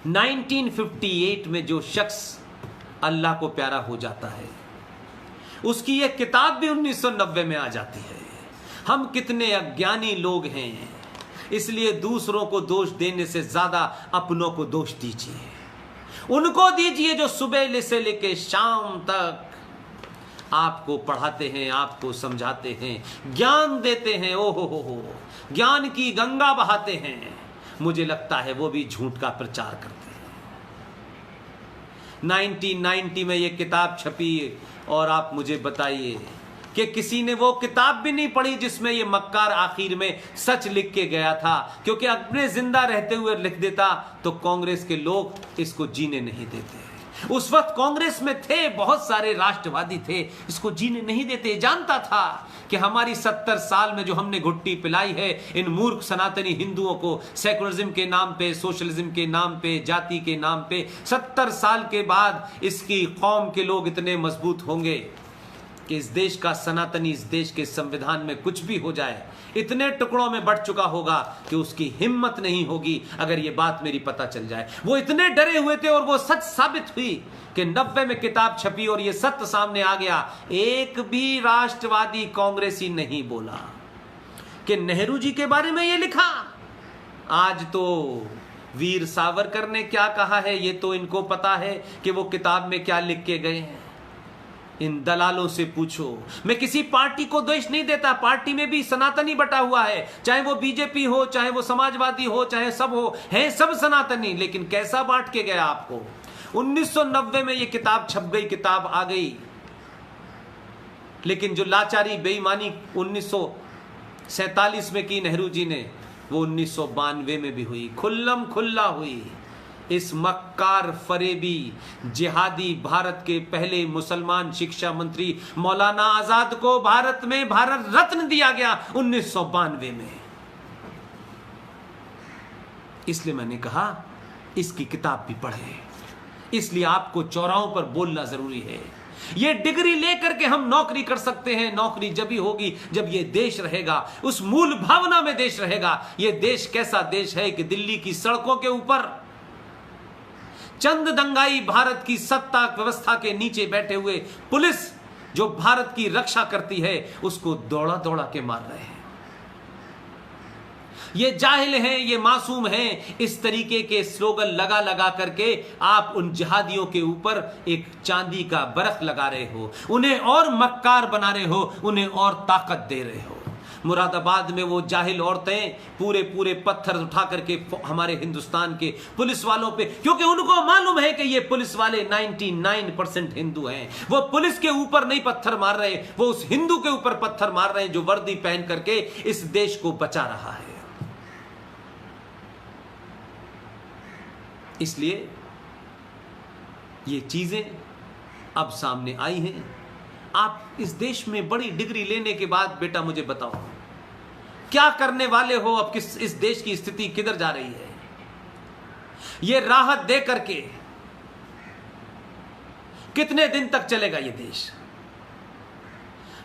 1958 में जो शख्स अल्लाह को प्यारा हो जाता है, उसकी एक किताब भी 1990 में आ जाती है। हम कितने अज्ञानी लोग हैं, इसलिए दूसरों को दोष देने से ज्यादा अपनों को दोष दीजिए। उनको दीजिए जो सुबह से लेके शाम तक आपको पढ़ाते हैं, आपको समझाते हैं, ज्ञान देते हैं। ओहो हो, ज्ञान की गंगा बहाते हैं। मुझे लगता है वो भी झूठ का प्रचार करते हैं। 1990 में ये किताब छपी और आप मुझे बताइए कि किसी ने वो किताब भी नहीं पढ़ी जिसमें ये मक्कार आखिर में सच लिख के गया था, क्योंकि अपने जिंदा रहते हुए लिख देता तो कांग्रेस के लोग इसको जीने नहीं देते। उस वक्त कांग्रेस में थे बहुत सारे राष्ट्रवादी थे, इसको जीने नहीं देते। जानता था कि हमारी 70 साल में जो हमने घुट्टी पिलाई है इन मूर्ख सनातनी हिंदुओं को, सेकुलरिज्म के नाम पे, सोशलिज्म के नाम पे, जाति के नाम पे, 70 साल के बाद इसकी कौम के लोग इतने मजबूत होंगे कि इस देश का सनातनी, इस देश के संविधान में कुछ भी हो जाए, इतने टुकड़ों में बढ़ चुका होगा कि उसकी हिम्मत नहीं होगी अगर ये बात मेरी पता चल जाए। वो इतने डरे हुए थे और वो सच साबित हुई कि 90 में किताब छपी और ये सत्य सामने आ गया। एक भी राष्ट्रवादी कांग्रेसी नहीं बोला कि नेहरू जी के बारे में ये लिखा। आज तो वीर सावरकर ने क्या कहा है ये तो इनको पता है कि वो किताब में क्या लिख के गए हैं। इन दलालों से पूछो। मैं किसी पार्टी को दोष नहीं देता, पार्टी में भी सनातनी बटा हुआ है, चाहे वो बीजेपी हो, चाहे वो समाजवादी हो, चाहे सब हो, हैं सब सनातनी, लेकिन कैसा बांट के गया आपको। 1990 में ये किताब छप गई, किताब आ गई, लेकिन जो लाचारी बेईमानी 1947 में की नेहरू जी ने, वो 1992 में भी हुई, खुल्लम खुल्ला हुई। इस मक्कार फरेबी जिहादी भारत के पहले मुसलमान शिक्षा मंत्री मौलाना आजाद को भारत में भारत रत्न दिया गया 1992 में। इसलिए मैंने कहा इसकी किताब भी पढ़े, इसलिए आपको चौराहों पर बोलना जरूरी है। ये डिग्री लेकर के हम नौकरी कर सकते हैं, नौकरी जब ही होगी जब ये देश रहेगा, उस मूल भावना में देश रहेगा। ये देश कैसा देश है कि दिल्ली की सड़कों के ऊपर चंद दंगाई भारत की सत्ता व्यवस्था के नीचे बैठे हुए पुलिस जो भारत की रक्षा करती है उसको दौड़ा दौड़ा के मार रहे हैं। ये जाहिल हैं, ये मासूम हैं। इस तरीके के स्लोगन लगा लगा करके आप उन जिहादियों के ऊपर एक चांदी का बरख लगा रहे हो, उन्हें और मक्कार बना रहे हो, उन्हें और ताकत दे रहे हो। मुरादाबाद में वो जाहिल औरतें पूरे पूरे पत्थर उठा करके हमारे हिंदुस्तान के पुलिस वालों पे, क्योंकि उनको मालूम है कि ये पुलिस वाले 99% हिंदू हैं, वो पुलिस के ऊपर नहीं पत्थर मार रहे, वो उस हिंदू के ऊपर पत्थर मार रहे हैं जो वर्दी पहन करके इस देश को बचा रहा है। इसलिए ये चीजें अब सामने आई हैं। आप इस देश में बड़ी डिग्री लेने के बाद बेटा मुझे बताओ क्या करने वाले हो? अब किस इस देश की स्थिति किधर जा रही है? ये राहत दे करके कितने दिन तक चलेगा ये देश?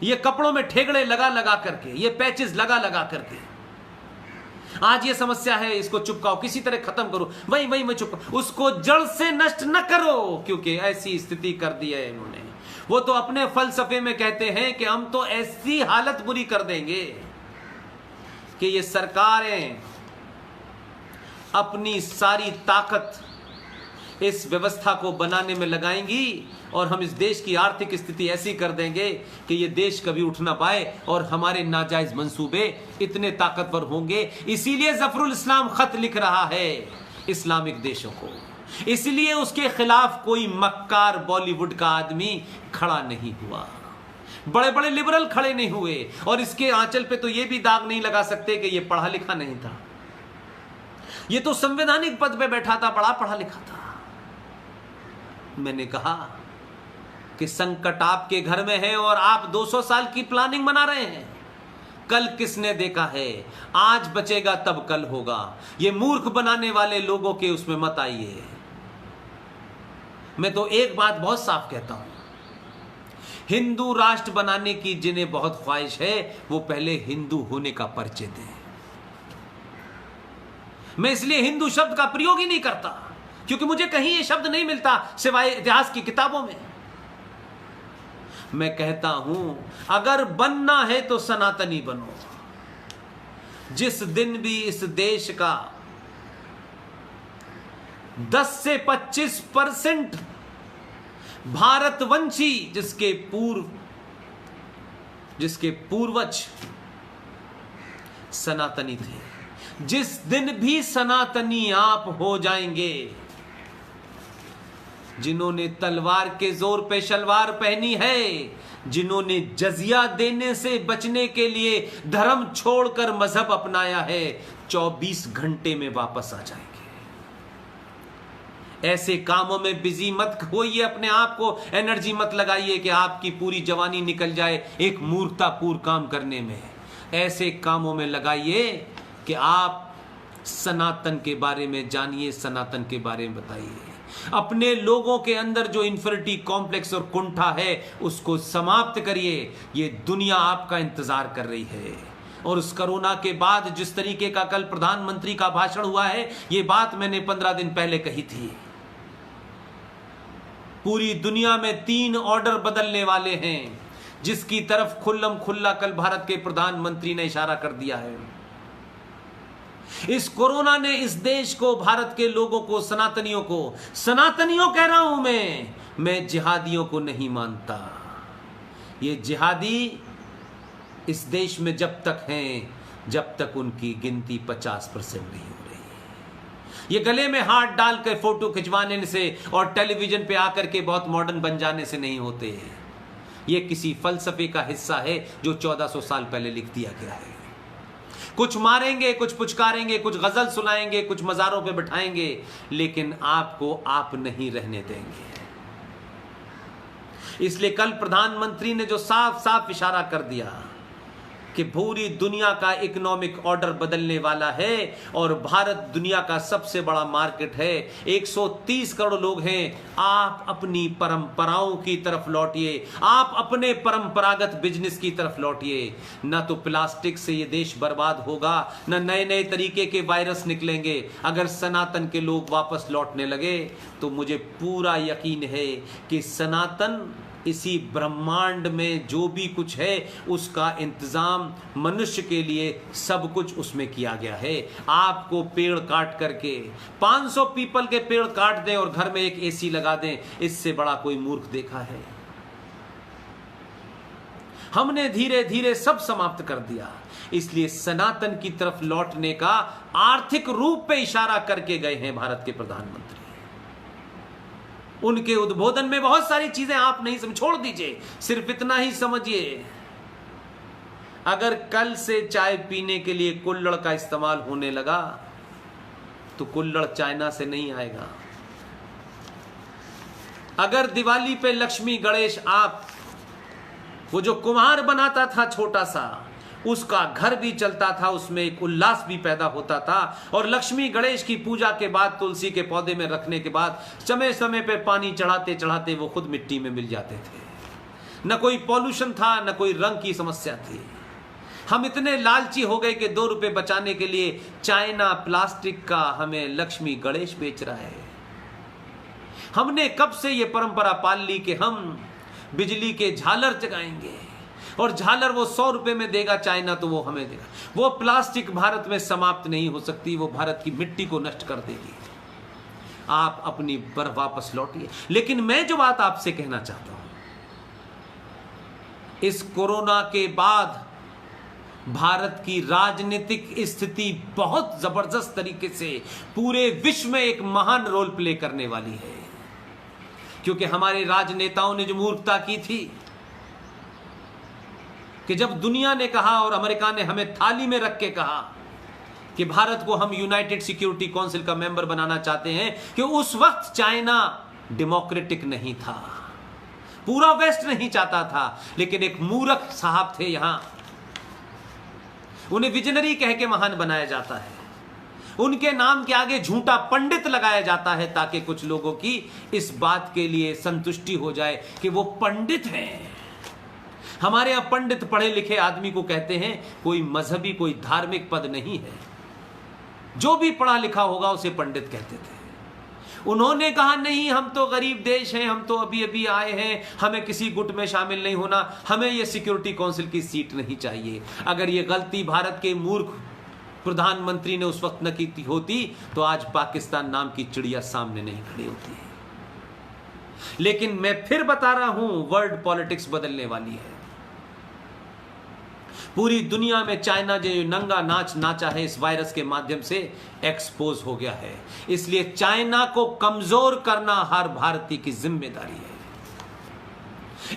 ये कपड़ों में ठेगड़े लगा लगा करके, ये पैचेस लगा लगा करके, आज ये समस्या है इसको चुपकाओ, किसी तरह खत्म करो, वही वही मैं चुप, उसको जड़ से नष्ट न करो, क्योंकि ऐसी स्थिति कर दी है इन्होंने। वो तो अपने फलसफे में कहते हैं कि हम तो ऐसी हालत बुरी कर देंगे कि ये सरकारें अपनी सारी ताकत इस व्यवस्था को बनाने में लगाएंगी और हम इस देश की आर्थिक स्थिति ऐसी कर देंगे कि ये देश कभी उठ ना पाए और हमारे नाजायज मंसूबे इतने ताकतवर होंगे। इसीलिए जफरुल इस्लाम खत लिख रहा है इस्लामिक देशों को, इसलिए उसके खिलाफ कोई मक्कार बॉलीवुड का आदमी खड़ा नहीं हुआ, बड़े बड़े लिबरल खड़े नहीं हुए, और इसके आंचल पे तो ये भी दाग नहीं लगा सकते कि ये पढ़ा लिखा नहीं था। ये तो संवैधानिक पद पे बैठा था, बड़ा पढ़ा लिखा था। मैंने कहा कि संकट आपके घर में है और आप 200 साल की प्लानिंग बना रहे हैं। कल किसने देखा है? आज बचेगा तब कल होगा। ये मूर्ख बनाने वाले लोगों के उसमें मत आइए। मैं तो एक बात बहुत साफ कहता हूं, हिंदू राष्ट्र बनाने की जिन्हें बहुत ख्वाहिश है वो पहले हिंदू होने का परिचय दें। मैं इसलिए हिंदू शब्द का प्रयोग ही नहीं करता। क्योंकि मुझे कहीं ये शब्द नहीं मिलता सिवाय इतिहास की किताबों में। मैं कहता हूं अगर बनना है तो सनातनी बनो। जिस दिन भी इस देश का 10 से 25% भारतवंशी जिसके पूर्वज सनातनी थे, जिस दिन भी सनातनी आप हो जाएंगे, जिन्होंने तलवार के जोर पे शलवार पहनी है, जिन्होंने जजिया देने से बचने के लिए धर्म छोड़कर मजहब अपनाया है, 24 घंटे में वापस आ जाएंगे। ऐसे कामों में बिजी मत होइए, अपने आप को एनर्जी मत लगाइए कि आपकी पूरी जवानी निकल जाए एक मूर्खतापूर्ण काम करने में। ऐसे कामों में लगाइए कि आप सनातन के बारे में जानिए, सनातन के बारे में बताइए। अपने लोगों के अंदर जो इंफिनिटी कॉम्प्लेक्स और कुंठा है उसको समाप्त करिए। ये दुनिया आपका इंतजार कर रही है। और उस कोरोना के बाद जिस तरीके का कल प्रधानमंत्री का भाषण हुआ है, ये बात मैंने 15 दिन पहले कही थी। पूरी दुनिया में 3 ऑर्डर बदलने वाले हैं, जिसकी तरफ खुल्लम खुल्ला कल भारत के प्रधानमंत्री ने इशारा कर दिया है। इस कोरोना ने इस देश को, भारत के लोगों को, सनातनियों कह रहा हूं मैं जिहादियों को नहीं मानता। ये जिहादी इस देश में जब तक हैं, जब तक उनकी गिनती 50% नहीं हो रही। ये गले में हाथ डाल कर फोटो खिंचवाने से और टेलीविजन पे आकर के बहुत मॉडर्न बन जाने से नहीं होते। ये किसी फलसफे का हिस्सा है जो 1400 साल पहले लिख दिया गया है। कुछ मारेंगे, कुछ पुचकारेंगे, कुछ गजल सुनाएंगे, कुछ मजारों पे बिठाएंगे, लेकिन आपको आप नहीं रहने देंगे। इसलिए कल प्रधानमंत्री ने जो साफ साफ इशारा कर दिया कि पूरी दुनिया का इकोनॉमिक ऑर्डर बदलने वाला है और भारत दुनिया का सबसे बड़ा मार्केट है, 130 करोड़ लोग हैं। आप अपनी परंपराओं की तरफ लौटिए, आप अपने परंपरागत बिजनेस की तरफ लौटिए। ना तो प्लास्टिक से ये देश बर्बाद होगा, ना नए नए तरीके के वायरस निकलेंगे। अगर सनातन के लोग वापस लौटने लगे तो मुझे पूरा यकीन है कि सनातन इसी ब्रह्मांड में जो भी कुछ है उसका इंतजाम मनुष्य के लिए सब कुछ उसमें किया गया है। आपको पेड़ काट करके 500 पीपल के पेड़ काट दें और घर में एक एसी लगा दें, इससे बड़ा कोई मूर्ख देखा है? हमने धीरे धीरे सब समाप्त कर दिया। इसलिए सनातन की तरफ लौटने का आर्थिक रूप पे इशारा करके गए हैं भारत के प्रधानमंत्री। उनके उद्बोधन में बहुत सारी चीजें आप नहीं समझ, छोड़ दीजिए, सिर्फ इतना ही समझिए। अगर कल से चाय पीने के लिए कुल्हड़ का इस्तेमाल होने लगा तो कुल्हड़ चाइना से नहीं आएगा। अगर दिवाली पे लक्ष्मी गणेश, आप वो जो कुम्हार बनाता था छोटा सा, उसका घर भी चलता था, उसमें एक उल्लास भी पैदा होता था। और लक्ष्मी गणेश की पूजा के बाद तुलसी के पौधे में रखने के बाद समय समय पे पानी चढ़ाते चढ़ाते वो खुद मिट्टी में मिल जाते थे। न कोई पॉल्यूशन था, न कोई रंग की समस्या थी। हम इतने लालची हो गए कि 2 रुपए बचाने के लिए चाइना प्लास्टिक का हमें लक्ष्मी गणेश बेच रहा है। हमने कब से ये परंपरा पाल ली कि हम बिजली के झालर जगाएंगे और झालर वो 100 रुपए में देगा चाइना, तो वो हमें देगा। वो प्लास्टिक भारत में समाप्त नहीं हो सकती, वो भारत की मिट्टी को नष्ट कर देगी। आप अपनी वापस लौटिए। लेकिन मैं जो बात आपसे कहना चाहता हूं, इस कोरोना के बाद भारत की राजनीतिक स्थिति बहुत जबरदस्त तरीके से पूरे विश्व में एक महान रोल प्ले करने वाली है। क्योंकि हमारे राजनेताओं ने जो मूर्खता की थी कि जब दुनिया ने कहा और अमेरिका ने हमें थाली में रख के कहा कि भारत को हम यूनाइटेड सिक्योरिटी काउंसिल का मेंबर बनाना चाहते हैं, कि उस वक्त चाइना डेमोक्रेटिक नहीं था, पूरा वेस्ट नहीं चाहता था। लेकिन एक मूर्ख साहब थे यहां, उन्हें विजनरी कह के महान बनाया जाता है, उनके नाम के आगे झूठा पंडित लगाया जाता है ताकि कुछ लोगों की इस बात के लिए संतुष्टि हो जाए कि वो पंडित हैं। हमारे यहां पंडित पढ़े लिखे आदमी को कहते हैं, कोई मजहबी कोई धार्मिक पद नहीं है। जो भी पढ़ा लिखा होगा उसे पंडित कहते थे। उन्होंने कहा नहीं, हम तो गरीब देश हैं, हम तो अभी अभी आए हैं, हमें किसी गुट में शामिल नहीं होना, हमें ये सिक्योरिटी काउंसिल की सीट नहीं चाहिए। अगर ये गलती भारत के मूर्ख प्रधानमंत्री ने उस वक्त न की होती तो आज पाकिस्तान नाम की चिड़िया सामने नहीं खड़ी होती। लेकिन मैं फिर बता रहा हूं, वर्ल्ड पॉलिटिक्स बदलने वाली है। पूरी दुनिया में चाइना जो नंगा नाच नाचा है इस वायरस के माध्यम से एक्सपोज हो गया है। इसलिए चाइना को कमजोर करना हर भारतीय की जिम्मेदारी है।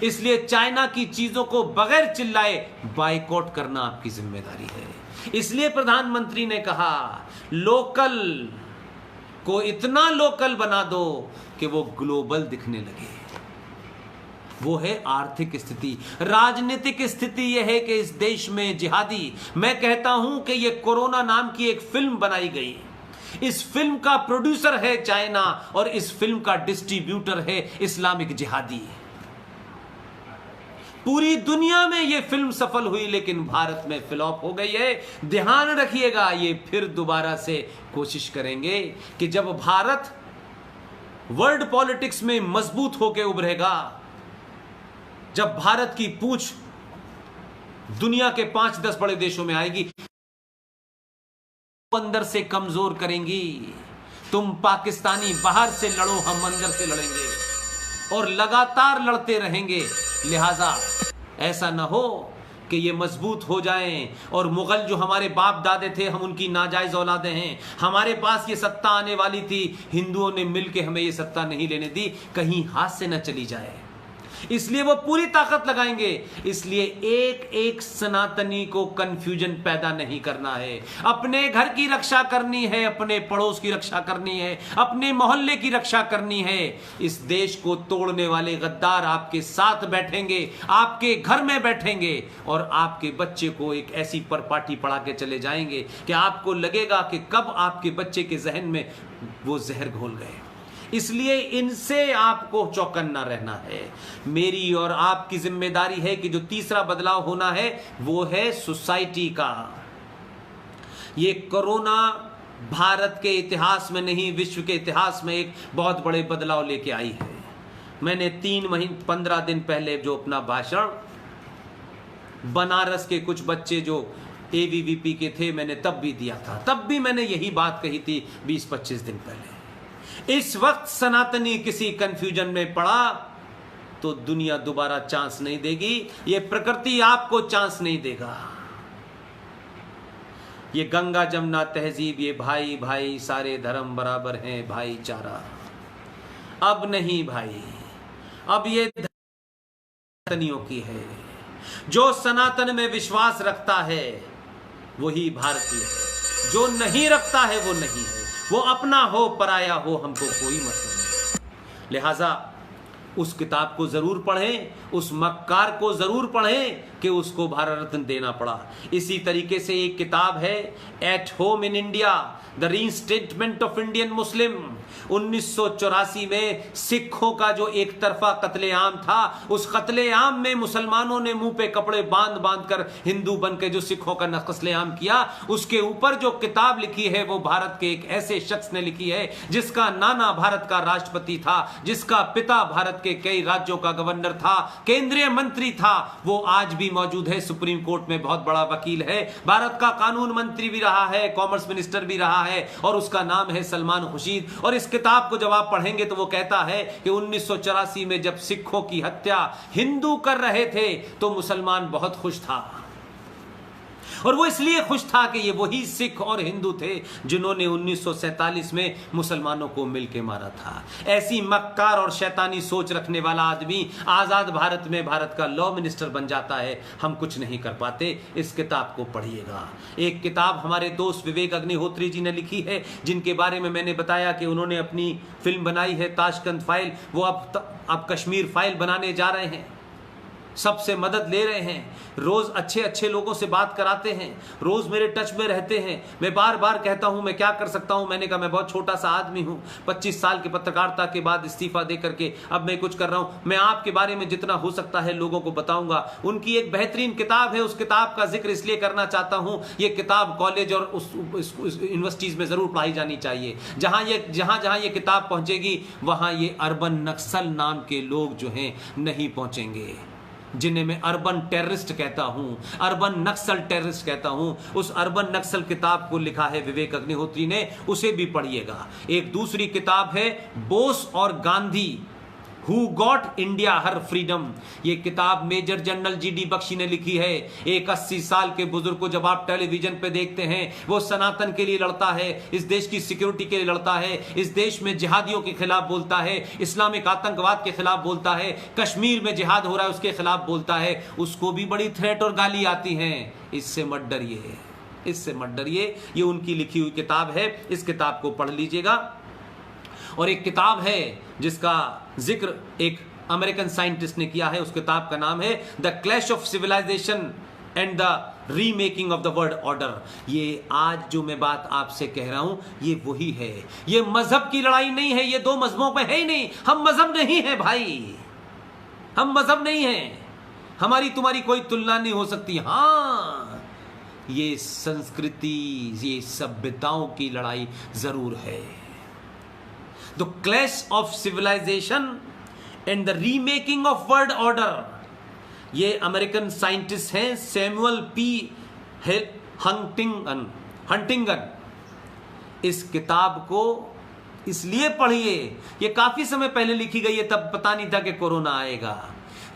इसलिए चाइना की चीजों को बगैर चिल्लाए बायकॉट करना आपकी जिम्मेदारी है। इसलिए प्रधानमंत्री ने कहा लोकल को इतना लोकल बना दो कि वो ग्लोबल दिखने लगे। वो है आर्थिक स्थिति। राजनीतिक स्थिति यह है कि इस देश में जिहादी, मैं कहता हूं कि यह कोरोना नाम की एक फिल्म बनाई गई, इस फिल्म का प्रोड्यूसर है चाइना और इस फिल्म का डिस्ट्रीब्यूटर है इस्लामिक जिहादी। पूरी दुनिया में यह फिल्म सफल हुई लेकिन भारत में फ्लॉप हो गई है। ध्यान रखिएगा, ये फिर दोबारा से कोशिश करेंगे कि जब भारत वर्ल्ड पॉलिटिक्स में मजबूत होकर उभरेगा, जब भारत की पूंछ दुनिया के 5-10 बड़े देशों में आएगी, अंदर से कमजोर करेंगी। तुम पाकिस्तानी बाहर से लड़ो, हम अंदर से लड़ेंगे और लगातार लड़ते रहेंगे। लिहाजा ऐसा ना हो कि ये मजबूत हो जाएं और मुगल जो हमारे बाप दादे थे हम उनकी नाजायज औलादे हैं, हमारे पास ये सत्ता आने वाली थी, हिंदुओं ने मिलकर हमें ये सत्ता नहीं लेने दी, कहीं हाथ से न चली जाए। इसलिए वो पूरी ताकत लगाएंगे। इसलिए एक एक सनातनी को कंफ्यूजन पैदा नहीं करना है। अपने घर की रक्षा करनी है, अपने पड़ोस की रक्षा करनी है, अपने मोहल्ले की रक्षा करनी है। इस देश को तोड़ने वाले गद्दार आपके साथ बैठेंगे, आपके घर में बैठेंगे और आपके बच्चे को एक ऐसी परपाटी पढ़ा के चले जाएंगे कि आपको लगेगा कि कब आपके बच्चे के जहन में वो जहर घोल गए। इसलिए इनसे आपको चौकन्ना रहना है। मेरी और आपकी जिम्मेदारी है कि जो तीसरा बदलाव होना है वो है सोसाइटी का। ये कोरोना भारत के इतिहास में नहीं, विश्व के इतिहास में एक बहुत बड़े बदलाव लेके आई है। मैंने 15 दिन पहले जो अपना भाषण बनारस के कुछ बच्चे जो ABVP के थे मैंने तब भी दिया था। तब भी मैंने यही बात कही थी 20-25 दिन पहले। इस वक्त सनातनी किसी कंफ्यूजन में पड़ा तो दुनिया दोबारा चांस नहीं देगी, ये प्रकृति आपको चांस नहीं देगा। ये गंगा जमुना तहजीब, ये भाई भाई सारे धर्म बराबर हैं, भाईचारा अब नहीं भाई, अब ये सनातनियों की है। जो सनातन में विश्वास रखता है वही भारतीय है, जो नहीं रखता है वो नहीं है। वो अपना हो पराया हो हमको कोई मतलब नहीं। लिहाजा उस किताब को जरूर पढ़ें, उस मक्कार को जरूर पढ़ें कि उसको भारत रत्न देना पड़ा। इसी तरीके से एक किताब है at home in India, the reinstatement of Indian Muslim. 1984 में सिखों का जो एक तरफा कत्लेआम था, उस कत्लेआम में मुसलमानों ने मुंह पे कपड़े बांध बांध कर हिंदू बन के जो सिखों का कत्लेआम किया, उसके ऊपर जो किताब लिखी है वो भारत के एक ऐसे शख्स ने लिखी है जिसका नाना भारत का राष्ट्रपति था, जिसका पिता भारत के कई राज्यों का गवर्नर था, केंद्रीय मंत्री था। वो आज भी मौजूद है, सुप्रीम कोर्ट में बहुत बड़ा वकील है, भारत का कानून मंत्री भी रहा है, कॉमर्स मिनिस्टर भी रहा है और उसका नाम है सलमान खुर्शीद। और इस किताब को जब आप पढ़ेंगे तो वो कहता है कि 1984 में जब सिखों की हत्या हिंदू कर रहे थे तो मुसलमान बहुत खुश था। और वो इसलिए खुश था कि ये वही सिख और हिंदू थे जिन्होंने 1947 में मुसलमानों को मिलके मारा था। ऐसी मक्कार और शैतानी सोच रखने वाला आदमी आजाद भारत में भारत का लॉ मिनिस्टर बन जाता है, हम कुछ नहीं कर पाते। इस किताब को पढ़िएगा। एक किताब हमारे दोस्त विवेक अग्निहोत्री जी ने लिखी है, जिनके बारे में मैंने बताया कि उन्होंने अपनी फिल्म बनाई है ताशकंद फाइल, वो अब कश्मीर फाइल बनाने जा रहे हैं। सबसे मदद ले रहे हैं, रोज़ अच्छे अच्छे लोगों से बात कराते हैं, रोज़ मेरे टच में रहते हैं। मैं बार बार कहता हूं मैं क्या कर सकता हूं, मैंने कहा मैं बहुत छोटा सा आदमी हूं, 25 साल की पत्रकारिता के बाद इस्तीफा दे करके अब मैं कुछ कर रहा हूं, मैं आपके बारे में जितना हो सकता है लोगों को बताऊंगा। उनकी एक बेहतरीन किताब है, उस किताब का जिक्र इसलिए करना चाहता हूं, ये किताब कॉलेज और उस यूनिवर्सिटीज़ में ज़रूर पढ़ाई जानी चाहिए। जहाँ जहाँ ये किताब पहुँचेगी वहाँ ये अर्बन नक्सल नाम के लोग जो हैं नहीं पहुँचेंगे, जिन्हें मैं अर्बन टेररिस्ट कहता हूं, अर्बन नक्सल टेररिस्ट कहता हूं। उस अर्बन नक्सल किताब को लिखा है विवेक अग्निहोत्री ने, उसे भी पढ़िएगा। एक दूसरी किताब है बोस और Gandhi, who got India her freedom. ये किताब मेजर जनरल जीडी बख्शी ने लिखी है। एक 80 साल के बुजुर्ग को जब आप टेलीविजन पे देखते हैं, वो सनातन के लिए लड़ता है, इस देश की सिक्योरिटी के लिए लड़ता है, इस देश में जिहादियों के खिलाफ बोलता है, इस्लामिक आतंकवाद के खिलाफ बोलता है, कश्मीर में जिहाद हो रहा है उसके खिलाफ बोलता है, उसको भी बड़ी थ्रेट और गाली आती हैं। इससे मत डरिए, इससे मत डरिए, ये उनकी लिखी हुई किताब है, इस किताब को पढ़ लीजिएगा। और एक किताब है जिसका जिक्र एक अमेरिकन साइंटिस्ट ने किया है, उस किताब का नाम है the clash of civilization and the remaking of the world order. ये आज जो मैं बात आपसे कह रहा हूं ये वही है। ये मजहब की लड़ाई नहीं है, ये दो मजहबों पे है ही नहीं। हम मजहब नहीं है भाई, हम मजहब नहीं है, हमारी तुम्हारी कोई तुलना नहीं हो सकती। हाँ, ये संस्कृति, ये सभ्यताओं की लड़ाई जरूर है। The clash of civilization and the remaking of world order। ये अमेरिकन साइंटिस्ट हैं सैमुअल पी हंटिंगन। इस किताब को इसलिए पढ़िए, ये काफी समय पहले लिखी गई है, तब पता नहीं था कि कोरोना आएगा।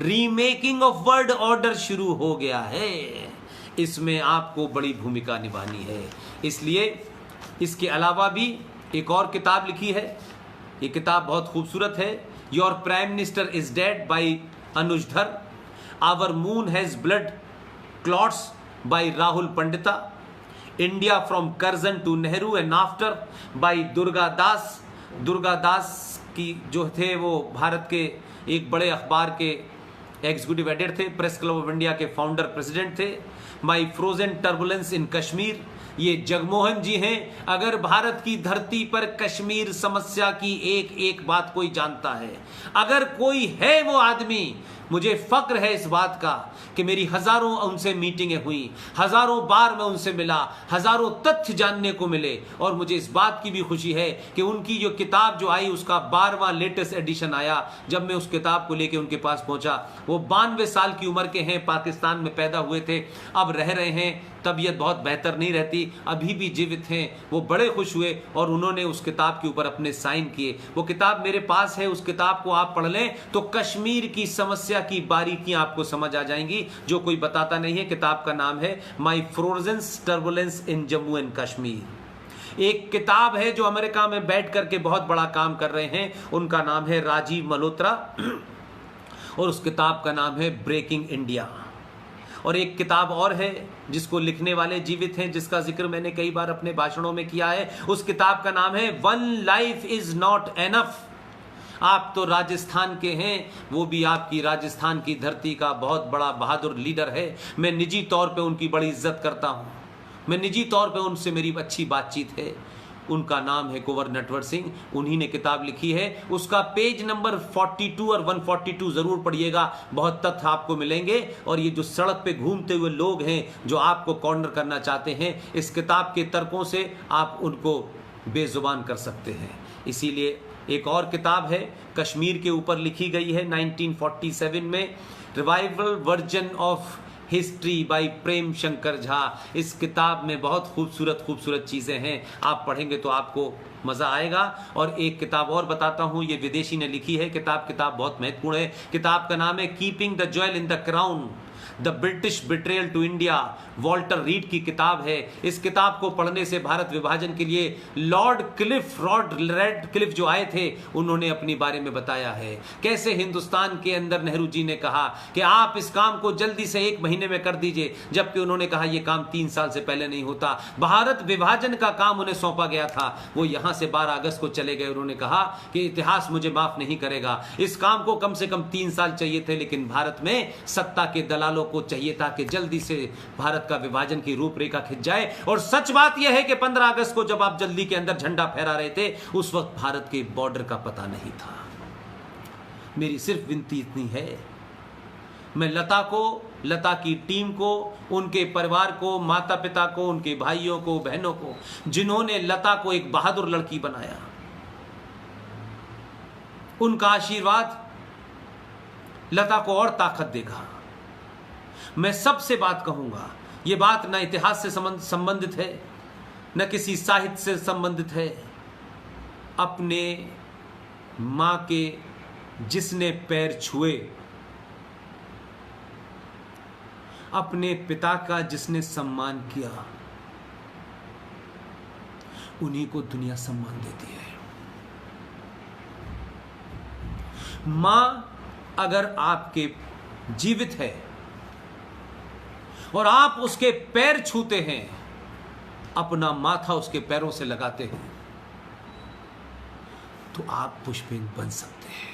रीमेकिंग ऑफ वर्ल्ड ऑर्डर शुरू हो गया है, इसमें आपको बड़ी भूमिका निभानी है। इसलिए इसके अलावा भी एक और किताब लिखी है, ये किताब बहुत खूबसूरत है, your prime minister is dead by अनुजधर, our moon has blood clots by Rahul Pandita, India from Karjan to Nehru and after by Durga Das. Durga Das की जो थे वो भारत के एक बड़े अखबार के एग्जीक्यूटिव एडिटर थे, प्रेस क्लब ऑफ इंडिया के फाउंडर प्रेसिडेंट थे। माई फ्रोजन टर्बुलेंस इन कश्मीर, ये जगमोहन जी हैं। अगर भारत की धरती पर कश्मीर समस्या की एक एक बात कोई जानता है, अगर कोई है वो आदमी, मुझे फक्र है इस बात का कि मेरी हजारों उनसे मीटिंगें हुई, हजारों बार मैं उनसे मिला, हजारों तथ्य जानने को मिले। और मुझे इस बात की भी खुशी है कि उनकी जो किताब जो आई उसका 12वां लेटेस्ट एडिशन आया। जब मैं उस किताब को लेके उनके पास पहुंचा, वो 92 साल की उम्र के हैं, पाकिस्तान में पैदा हुए थे, अब रह रहे हैं, तबीयत बहुत बेहतर नहीं रहती, अभी भी जीवित हैं। वो बड़े खुश हुए और उन्होंने उस किताब के ऊपर अपने साइन किए। वो किताब मेरे पास है, उस किताब को आप पढ़ लें तो कश्मीर की समस्या की बारीकियां आपको समझ आ जाएंगी, जो कोई बताता नहीं है। किताब का नाम है my frozen turbulence in Jammu and Kashmir. एक किताब है जो अमेरिका में बैठ करके बहुत बड़ा काम कर रहे हैं, उनका नाम है राजीव मल्होत्रा, और उस किताब का नाम है ब्रेकिंग इंडिया। और एक किताब और है जिसको लिखने वाले जीवित हैं, जिसका जिक्र मैंने कई बार अपने भाषणों में किया है। उस किताब का नाम है one life is not enough. आप तो राजस्थान के हैं, वो भी आपकी राजस्थान की धरती का बहुत बड़ा बहादुर लीडर है। मैं निजी तौर पे उनकी बड़ी इज्जत करता हूँ, मैं निजी तौर पे उनसे मेरी अच्छी बातचीत है। उनका नाम है कुंवर नटवर सिंह, उन्हीं ने किताब लिखी है। उसका पेज नंबर 42 और 142 जरूर पढ़िएगा, बहुत तथ्य आपको मिलेंगे। और ये जो सड़क पे घूमते हुए लोग हैं जो आपको कॉर्नर करना चाहते हैं, इस किताब के तर्कों से आप उनको बेजुबान कर सकते हैं। इसीलिए एक और किताब है कश्मीर के ऊपर लिखी गई है 1947 में, revival version of history by Prem Shankar Jha. इस किताब में बहुत खूबसूरत खूबसूरत चीज़ें हैं, आप पढ़ेंगे तो आपको मज़ा आएगा। और एक किताब और बताता हूँ, ये विदेशी ने लिखी है किताब बहुत महत्वपूर्ण है। किताब का नाम है keeping the jewel in the crown. The British betrayal to India, Walter Reid की किताब है। इस किताब को पढ़ने से भारत विभाजन के लिए लॉर्ड रेडक्लिफ जो आए थे, उन्होंने अपनी बारे में बताया है कैसे हिंदुस्तान के अंदर नेहरू जी ने कहा कि आप इस काम को जल्दी से 1 महीने में कर दीजिए, जबकि उन्होंने कहा यह काम 3 साल से पहले नहीं होता। भारत विभाजन का काम उन्हें सौंपा गया था, वो यहां से 12 अगस्त को चले गए। उन्होंने कहा कि इतिहास मुझे माफ नहीं करेगा, इस काम को कम से कम 3 साल चाहिए थे, लेकिन भारत में सत्ता के दलालों को चाहिए था कि जल्दी से भारत का विभाजन की रूपरेखा खिंच जाए। और सच बात यह है कि 15 अगस्त को जब आप दिल्ली के अंदर झंडा फहरा रहे थे, उस वक्त भारत के बॉर्डर का पता नहीं था। मेरी सिर्फ विनती इतनी है, मैं लता की टीम को, उनके परिवार को, माता पिता को, उनके भाइयों को, बहनों को, जिन्होंने लता को एक बहादुर लड़की बनाया, उनका आशीर्वाद लता को और ताकत देगा। मैं सबसे बात कहूंगा, यह बात न इतिहास से संबंधित है, न किसी साहित्य से संबंधित है। अपने मां के जिसने पैर छुए, अपने पिता का जिसने सम्मान किया, उन्हीं को दुनिया सम्मान देती है। मां अगर आपके जीवित है और आप उसके पैर छूते हैं, अपना माथा उसके पैरों से लगाते हैं, तो आप पुष्पिन बन सकते हैं।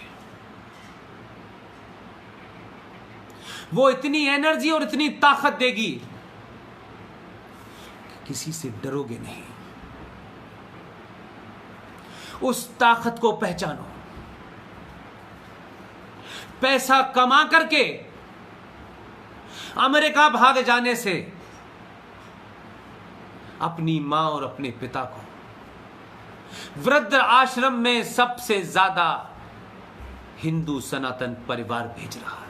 वो इतनी एनर्जी और इतनी ताकत देगी कि किसी से डरोगे नहीं। उस ताकत को पहचानो। पैसा कमा करके अमेरिका भाग जाने से अपनी मां और अपने पिता को वृद्ध आश्रम में सबसे ज्यादा हिंदू सनातन परिवार भेज रहा है।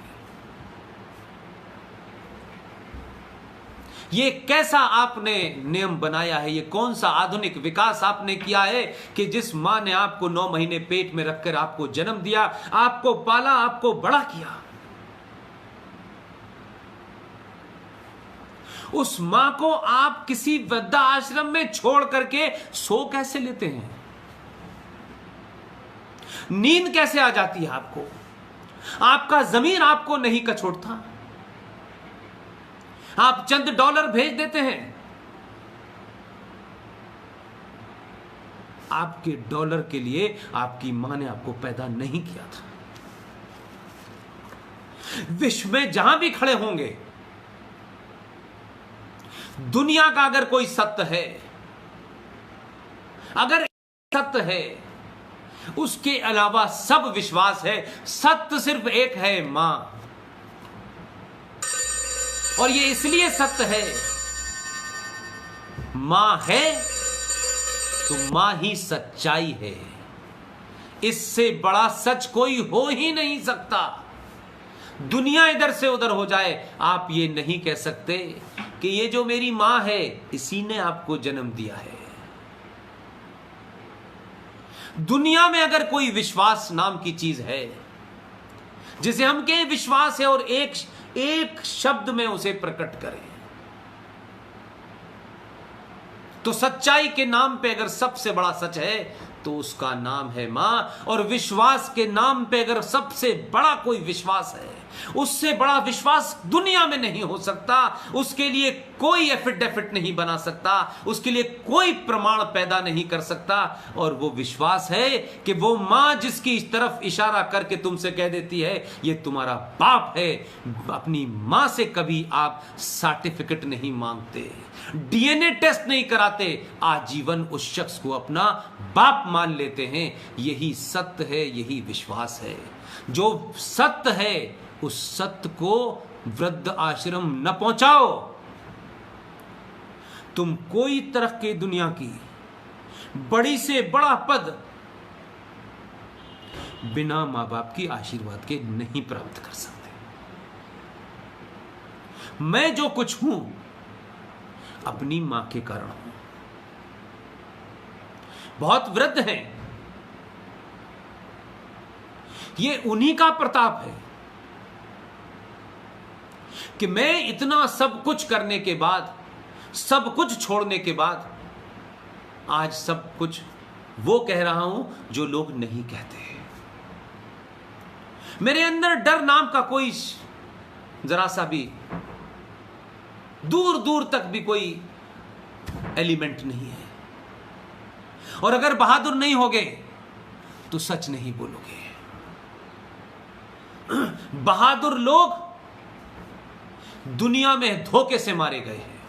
ये कैसा आपने नियम बनाया है, ये कौन सा आधुनिक विकास आपने किया है कि जिस मां ने आपको 9 महीने पेट में रखकर आपको जन्म दिया, आपको पाला, आपको बड़ा किया, उस मां को आप किसी वृद्धाश्रम में छोड़ करके सो कैसे लेते हैं? नींद कैसे आ जाती है आपको? आपका जमीन आपको नहीं कछोड़ता? आप चंद डॉलर भेज देते हैं, आपके डॉलर के लिए आपकी मां ने आपको पैदा नहीं किया था। विश्व में जहां भी खड़े होंगे, दुनिया का अगर कोई सत्य है, अगर सत्य है, उसके अलावा सब विश्वास है। सत्य सिर्फ एक है, मां। और ये इसलिए सत्य है, मां है तो मां ही सच्चाई है। इससे बड़ा सच कोई हो ही नहीं सकता। दुनिया इधर से उधर हो जाए, आप ये नहीं कह सकते कि ये जो मेरी मां है, इसी ने आपको जन्म दिया है। दुनिया में अगर कोई विश्वास नाम की चीज है, जिसे हम कहें विश्वास है, और एक शब्द में उसे प्रकट करें, तो सच्चाई के नाम पे अगर सबसे बड़ा सच है तो उसका नाम है मां। और विश्वास के नाम पे अगर सबसे बड़ा कोई विश्वास है, उससे बड़ा विश्वास दुनिया में नहीं हो सकता। उसके लिए कोई एफिडेविट नहीं बना सकता, उसके लिए कोई प्रमाण पैदा नहीं कर सकता। और वो विश्वास है कि वो मां जिसकी इस तरफ इशारा करके तुमसे कह देती है ये तुम्हारा बाप है, अपनी मां से कभी आप सर्टिफिकेट नहीं मांगते, डीएनए टेस्ट नहीं कराते, आजीवन उस शख्स को अपना बाप मान लेते हैं। यही सत्य है, यही विश्वास है। जो सत्य है, उस सत्य को वृद्ध आश्रम न पहुंचाओ। तुम कोई तरह की दुनिया की बड़ी से बड़ा पद बिना मां बाप की आशीर्वाद के नहीं प्राप्त कर सकते। मैं जो कुछ हूं, अपनी मां के कारण हूं। बहुत वृद्ध हैं, ये उन्हीं का प्रताप है। कि मैं इतना सब कुछ करने के बाद, सब कुछ छोड़ने के बाद आज सब कुछ वो कह रहा हूं जो लोग नहीं कहते। मेरे अंदर डर नाम का कोई जरा सा भी, दूर दूर तक भी कोई एलिमेंट नहीं है। और अगर बहादुर नहीं होगे तो सच नहीं बोलोगे। बहादुर लोग दुनिया में धोखे से मारे गए हैं,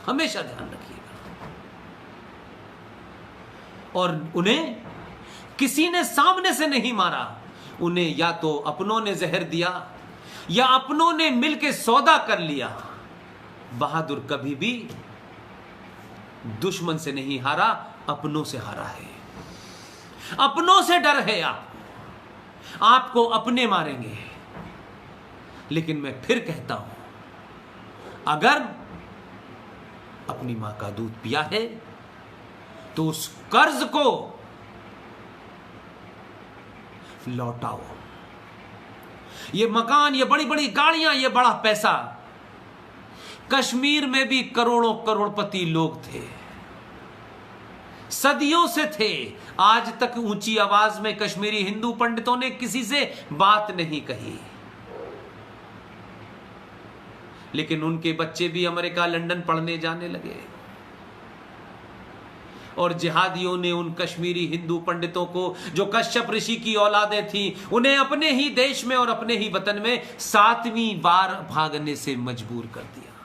हमेशा ध्यान रखिएगा। और उन्हें किसी ने सामने से नहीं मारा, उन्हें या तो अपनों ने जहर दिया या अपनों ने मिलकर सौदा कर लिया। बहादुर कभी भी दुश्मन से नहीं हारा, अपनों से हारा है। अपनों से डर है आपको अपने मारेंगे। लेकिन मैं फिर कहता हूं, अगर अपनी मां का दूध पिया है तो उस कर्ज को लौटाओ। ये मकान, ये बड़ी बड़ी गाड़ियां, ये बड़ा पैसा, कश्मीर में भी करोड़ों करोड़पति लोग थे, सदियों से थे। आज तक ऊंची आवाज में कश्मीरी हिंदू पंडितों ने किसी से बात नहीं कही। लेकिन उनके बच्चे भी अमेरिका, लंदन पढ़ने जाने लगे और जिहादियों ने उन कश्मीरी हिंदू पंडितों को, जो कश्यप ऋषि की औलादें थी, उन्हें अपने ही देश में और अपने ही वतन में 7वीं बार भागने से मजबूर कर दिया।